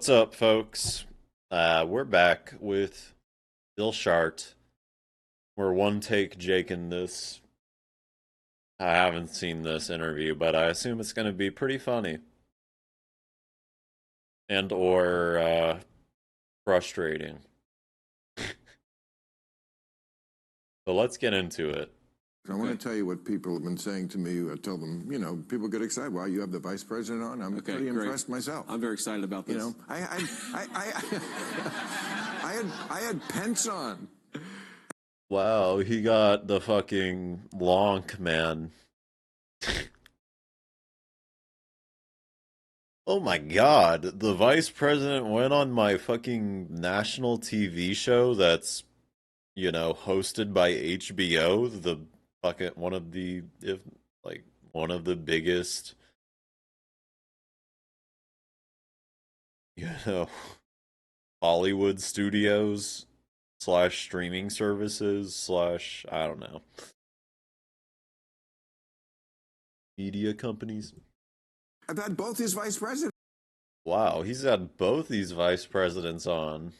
What's up, folks? We're back with Bill Shart. We're one take Jaking this. I haven't seen this interview, but I assume it's going to be pretty funny and or frustrating. So let's get into it. I want to tell you what people have been saying to me. I tell them, people get excited. Wow, you have the vice president on. I'm pretty impressed myself. I'm very excited about this. I had Pence on. Wow, he got the fucking lonk, man. Oh my god, the vice president went on my fucking national TV show that's, hosted by HBO, the fucking one of the if like one of the biggest, you know, Hollywood studios slash streaming services slash I don't know, media companies. I've had both his vice presidents. Wow, he's had both these vice presidents on.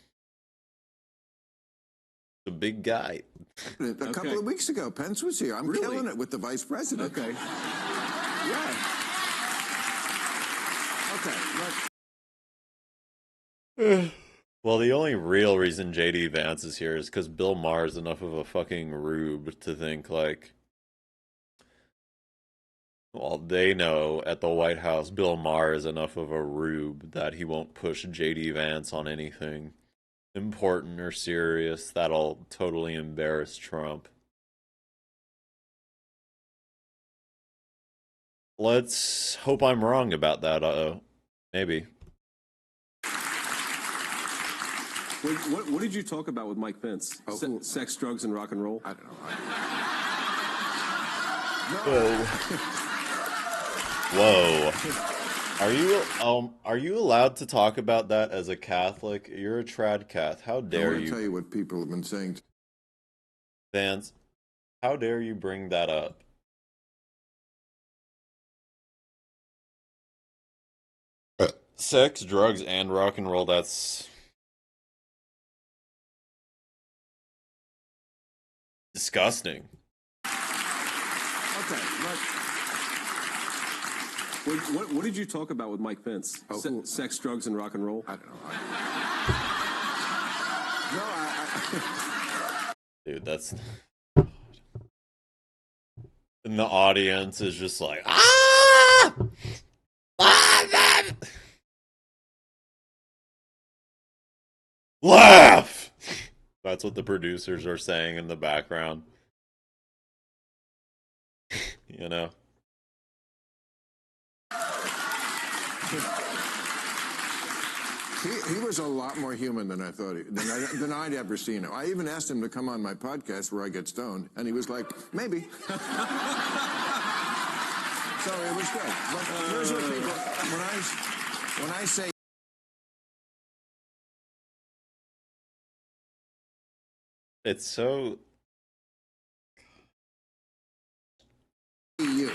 The big guy. A couple of weeks ago, Pence was here. I'm killing it with the vice president. Okay. Yeah. Okay. Well, the only real reason JD Vance is here is because Bill Maher is enough of a fucking rube to think like, well, they know at the White House Bill Maher is enough of a rube that he won't push JD Vance on anything important or serious that'll totally embarrass Trump. Let's hope I'm wrong about that. Maybe. What did you talk about with Mike Pence? Sex, drugs, and rock and roll? I don't know. Whoa. Are you allowed to talk about that as a Catholic? You're a trad cath. How dare I want you? to tell you what people have been saying. Vance, how dare you bring that up? Sex, drugs, and rock and roll, that's disgusting. Okay. What did you talk about with Mike Pence? Sex, drugs, and rock and roll? I don't know. Dude, that's... And the audience is just like, ah! Laugh! That's what the producers are saying in the background. You know? He was a lot more human than I thought than I'd ever seen him. I even asked him to come on my podcast where I get stoned, and he was like, maybe. So it was good. But here's what people, when I say It's so... you.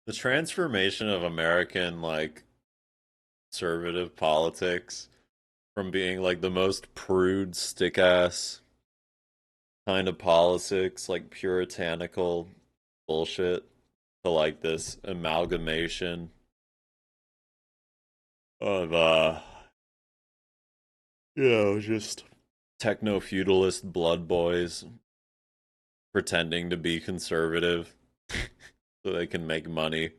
The transformation of American, like, conservative politics from being, like, the most prude, stick-ass kind of politics, like, puritanical bullshit, to, like, this amalgamation of, just techno-feudalist blood boys pretending to be conservative so they can make money.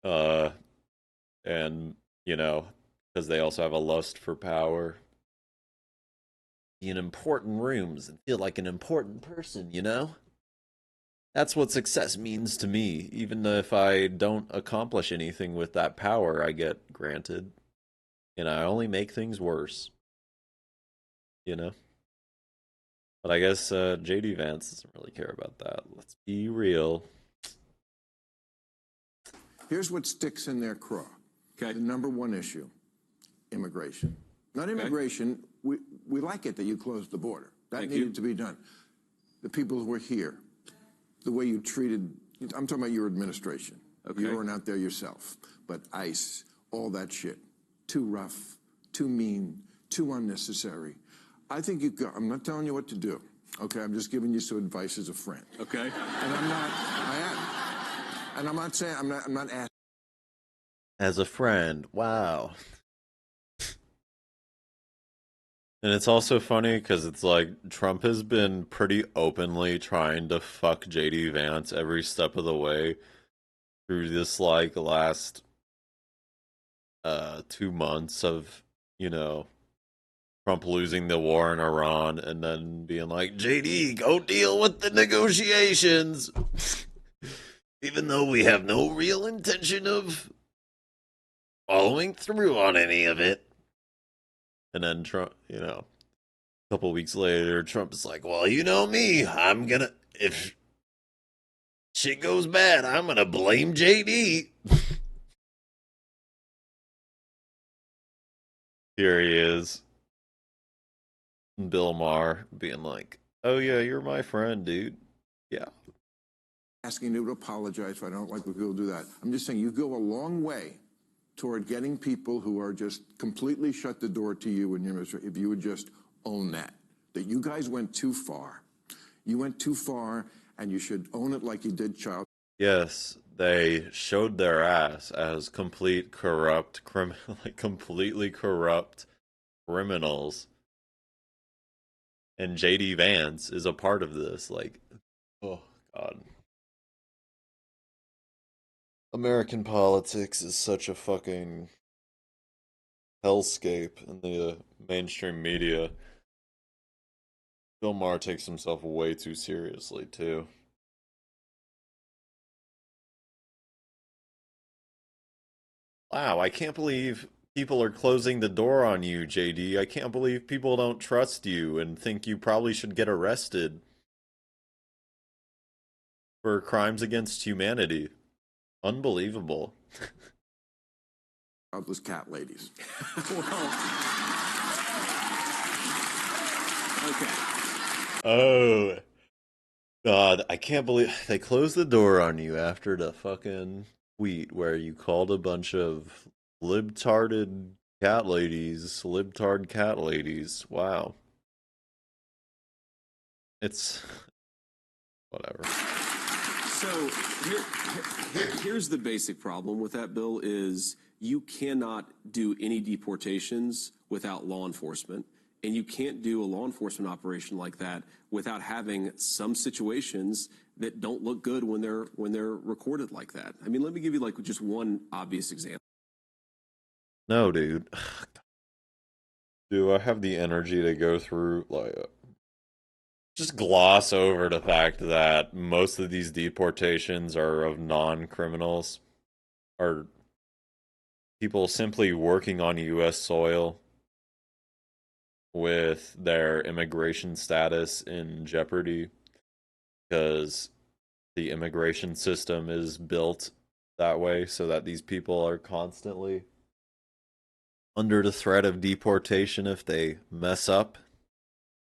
And, because they also have a lust for power. Be in important rooms and feel like an important person, That's what success means to me. Even if I don't accomplish anything with that power I get granted, I only make things worse. But I guess JD Vance doesn't really care about that. Let's be real. Here's what sticks in their craw. Okay. The number one issue, immigration. Not immigration. We like it that you closed the border. That needed to be done. The people who were here, the way you treated, I'm talking about your administration. Okay. You weren't out there yourself. But ICE, all that shit. too rough, too mean, too unnecessary. I think you go, I'm not telling you what to do. Okay, I'm just giving you some advice as a friend. Okay. And I am. And I'm not saying, I'm not asking. As a friend, wow. And it's also funny because it's like Trump has been pretty openly trying to fuck JD Vance every step of the way through this like last 2 months of, you know, Trump losing the war in Iran and then being like, JD, go deal with the negotiations. Even though we have no real intention of following through on any of it. And then Trump, a couple weeks later, Trump is like, well, you know me. If shit goes bad, I'm gonna blame JD. Here he is, Bill Maher, being like, oh yeah, you're my friend, dude. Yeah. Asking you to apologize if I don't like when people do that. I'm just saying you go a long way toward getting people who are just completely shut the door to you and your ministry if you would just own that you guys went too far. You went too far, and you should own it like you did child. Yes, they showed their ass as like completely corrupt criminals, and JD Vance is a part of this. Like, oh god. American politics is such a fucking hellscape in the mainstream media. Bill Maher takes himself way too seriously, too. Wow, I can't believe people are closing the door on you, JD. I can't believe people don't trust you and think you probably should get arrested for crimes against humanity. Unbelievable. Childless cat ladies. Well, okay. Oh, God, I can't believe they closed the door on you after the fucking tweet where you called a bunch of libtard cat ladies. Wow. It's whatever. So here's the basic problem with that bill is you cannot do any deportations without law enforcement, and you can't do a law enforcement operation like that without having some situations that don't look good when they're recorded like that. I mean, let me give you like just one obvious example. No, dude. Do I have the energy to go through like just gloss over the fact that most of these deportations are of non-criminals, are people simply working on US soil with their immigration status in jeopardy because the immigration system is built that way so that these people are constantly under the threat of deportation if they mess up.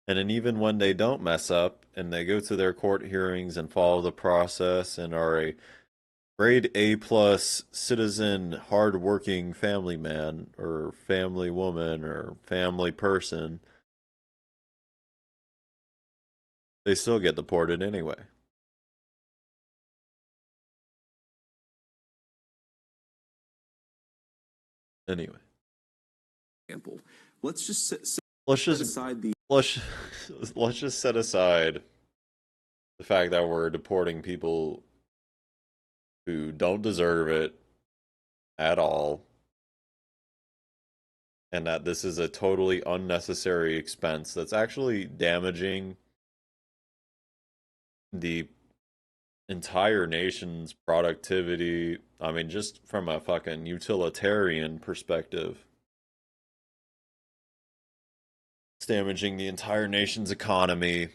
And then even when they don't mess up and they go to their court hearings and follow the process and are a grade A plus citizen, hardworking family man or family woman or family person, they still get deported anyway. Anyway, Let's just let's set just aside the let's let's just set aside the fact that we're deporting people who don't deserve it at all and that this is a totally unnecessary expense that's actually damaging the entire nation's productivity. I mean, just from a fucking utilitarian perspective, it's damaging the entire nation's economy.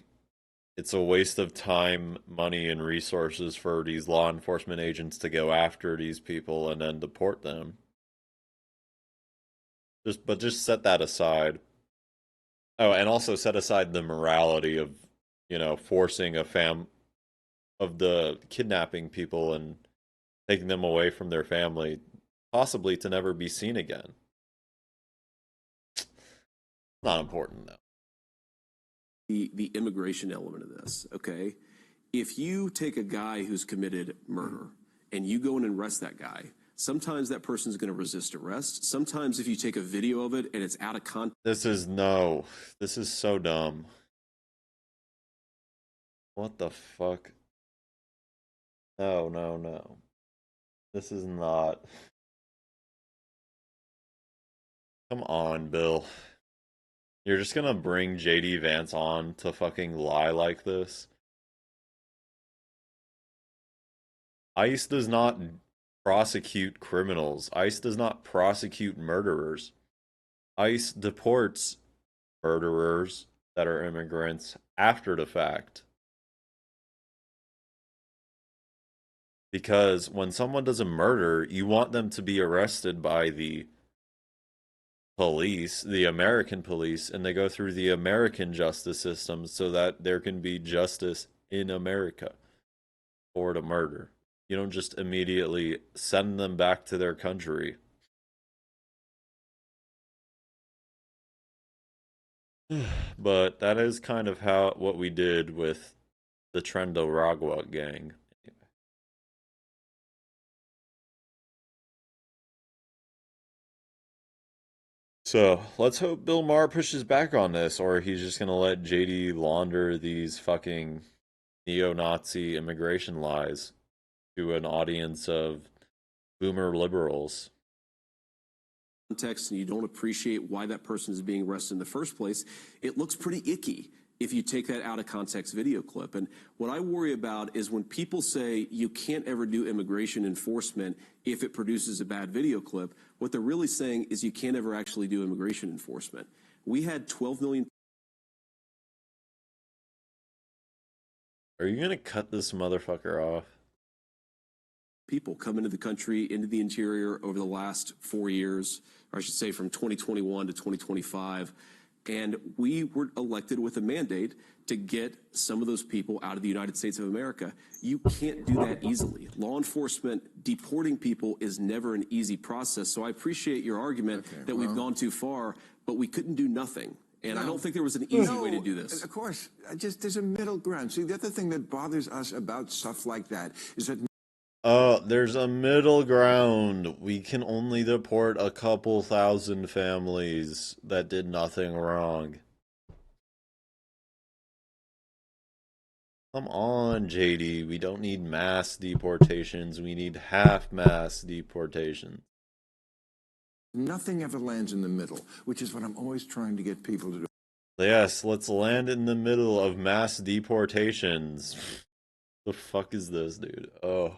It's a waste of time, money, and resources for these law enforcement agents to go after these people and then deport them. Just set that aside. Oh, and also set aside the morality of, forcing a of the kidnapping people and taking them away from their family, possibly to never be seen again. Not important though. The immigration element of this, okay? If you take a guy who's committed murder and you go in and arrest that guy, sometimes that person's going to resist arrest. Sometimes if you take a video of it and it's out of context. This is so dumb. What the fuck? No, no, no. This is not. Come on, Bill. You're just gonna bring JD Vance on to fucking lie like this? ICE does not prosecute criminals. ICE does not prosecute murderers. ICE deports murderers that are immigrants after the fact. Because when someone does a murder, you want them to be arrested by the police, the American police, and they go through the American justice system so that there can be justice in America for the murder. You don't just immediately send them back to their country. But that is kind of what we did with the Trendo-Ragwa gang. So let's hope Bill Maher pushes back on this, or he's just gonna let JD launder these fucking neo-Nazi immigration lies to an audience of boomer liberals. Context and you don't appreciate why that person is being arrested in the first place, it looks pretty icky if you take that out of context video clip. And what I worry about is when people say you can't ever do immigration enforcement if it produces a bad video clip, what they're really saying is you can't ever actually do immigration enforcement. We had 12 million. Are you gonna cut this motherfucker off? People come into the country, into the interior over the last 4 years, or I should say from 2021 to 2025. And we were elected with a mandate to get some of those people out of the United States of America. You can't do that easily. Law enforcement deporting people is never an easy process. So I appreciate your argument that we've gone too far, but we couldn't do nothing. And I don't think there was an easy way to do this. Of course, there's a middle ground. See, the other thing that bothers us about stuff like that is that there's a middle ground. We can only deport a couple thousand families that did nothing wrong. Come on, JD. We don't need mass deportations. We need half-mass deportations. nothing ever lands in the middle, which is what I'm always trying to get people to do. Yes, let's land in the middle of mass deportations. The fuck is this, dude? Oh.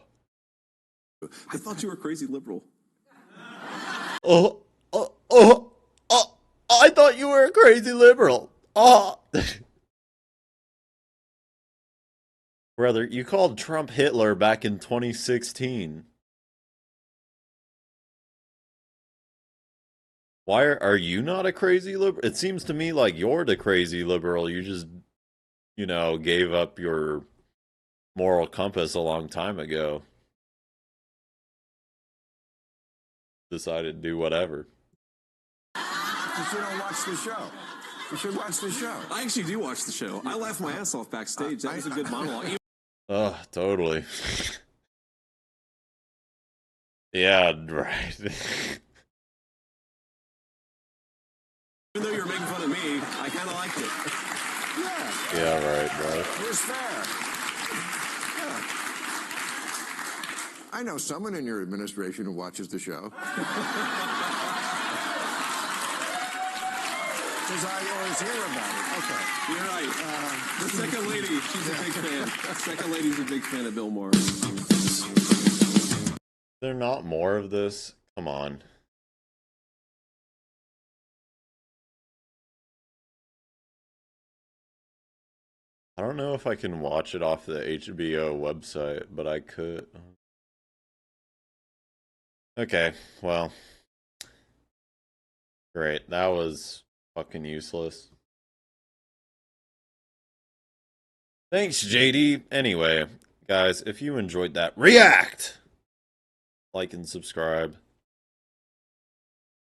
I thought you were a crazy liberal. Oh, I thought you were a crazy liberal. Oh. Brother, you called Trump Hitler back in 2016. Why are you not a crazy liberal? It seems to me like you're the crazy liberal. You just, gave up your moral compass a long time ago. Decided to do whatever. But you don't watch the show. You should watch the show. I actually do watch the show. I laughed my ass off backstage. That was a good monologue. Oh, totally. Yeah, right. Even though you were making fun of me, I kind of liked it. Yeah. Yeah, right, bro. It was fair. Yeah. I know someone in your administration who watches the show. Because I always hear about it. Okay. You're right. The second lady, she's a big fan. Second lady's a big fan of Bill Maher. There not more of this? Come on. I don't know if I can watch it off the HBO website, but I could. Okay, well. Great, that was fucking useless. Thanks, JD. Anyway, guys, if you enjoyed that, react! Like and subscribe.